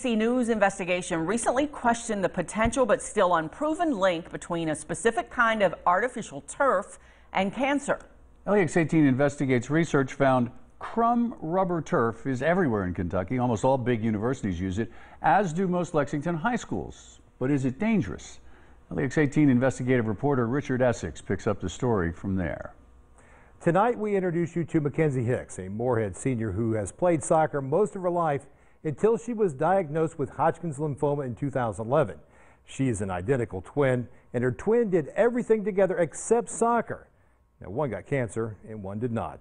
News investigation recently questioned the potential but still unproven link between a specific kind of artificial turf and cancer. LEX 18 investigates research found Crumb rubber turf is everywhere in Kentucky. Almost all big universities use it, as do most Lexington high schools. But is it dangerous? LEX 18 investigative reporter Richard Essex picks up the story from there. Tonight we introduce you to McKenzie Hicks, a Moorhead senior who has played soccer most of her life until she was diagnosed with Hodgkin's lymphoma in 2011. She is an identical twin, and her twin did everything together except soccer. Now, one got cancer and one did not.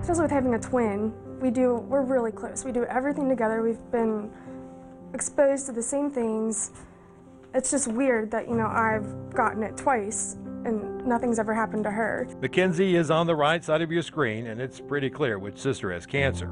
Especially with having a twin, we're really close. We do everything together. We've been exposed to the same things. It's just weird that, I've gotten it twice and nothing's ever happened to her. McKenzie is on the right side of your screen, and it's pretty clear which sister has cancer.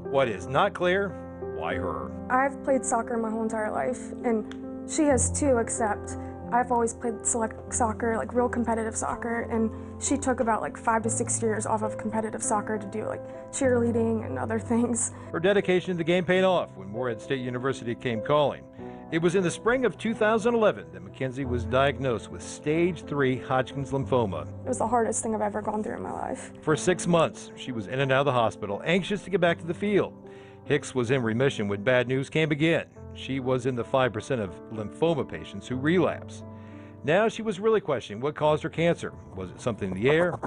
What is not clear, why her? I've played soccer my whole entire life, and she has too, except I've always played select soccer, like real competitive soccer, and she took about 5 to 6 years off of competitive soccer to do cheerleading and other things. Her dedication to the game paid off when Moorhead State University came calling. It was in the spring of 2011 that McKenzie was diagnosed with stage 3 Hodgkin's lymphoma. It was the hardest thing I've ever gone through in my life. For 6 months, she was in and out of the hospital, anxious to get back to the field. Hicks was in remission when bad news came again. She was in the 5% of lymphoma patients who relapse. Now she was really questioning what caused her cancer. Was it something in the air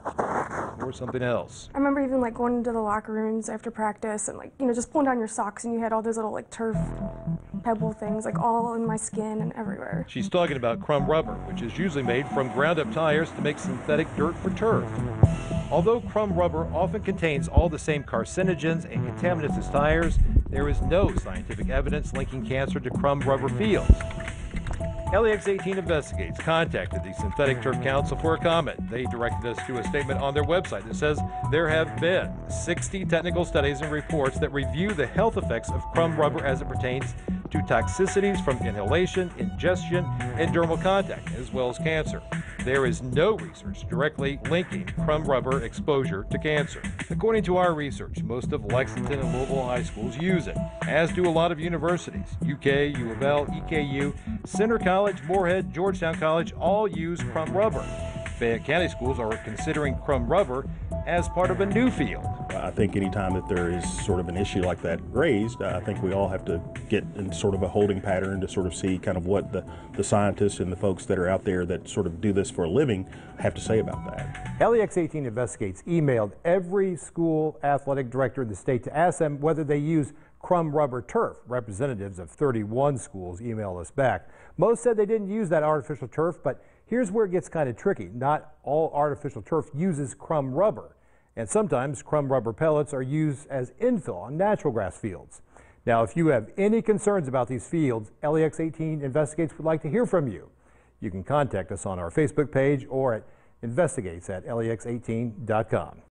or something else? I remember even going into the locker rooms after practice and just pulling down your socks, and you had all those little turf pebble things all in my skin and everywhere. She's talking about Crumb rubber, which is usually made from ground-up tires to make synthetic dirt for turf. Although Crumb rubber often contains all the same carcinogens and contaminants as tires, there is no scientific evidence linking cancer to Crumb rubber fields. LEX 18 Investigates contacted the Synthetic Turf Council for a comment. They directed us to a statement on their website that says there have been 60 technical studies and reports that review the health effects of Crumb rubber as it pertains to toxicities from inhalation, ingestion, and dermal contact, as well as cancer. There is no research directly linking Crumb rubber exposure to cancer. According to our research, most of Lexington and Louisville high schools use it, as do a lot of universities. UK, U of L, EKU, Center College, Moorhead, Georgetown College all use Crumb rubber. Fayette County schools are considering Crumb rubber as part of a new field. I think anytime that there is sort of an issue like that raised, I think we all have to get in sort of a holding pattern to sort of see kind of what the scientists and the folks that are out there that sort of do this for a living have to say about that. LEX 18 Investigates emailed every school athletic director in the state to ask them whether they use Crumb rubber turf. Representatives of 31 schools emailed us back. Most said they didn't use that artificial turf, but here's where it gets kind of tricky. Not all artificial turf uses Crumb rubber, and sometimes Crumb rubber pellets are used as infill on natural grass fields. Now, if you have any concerns about these fields, LEX 18 Investigates would like to hear from you. You can contact us on our Facebook page or at investigates@lex18.com.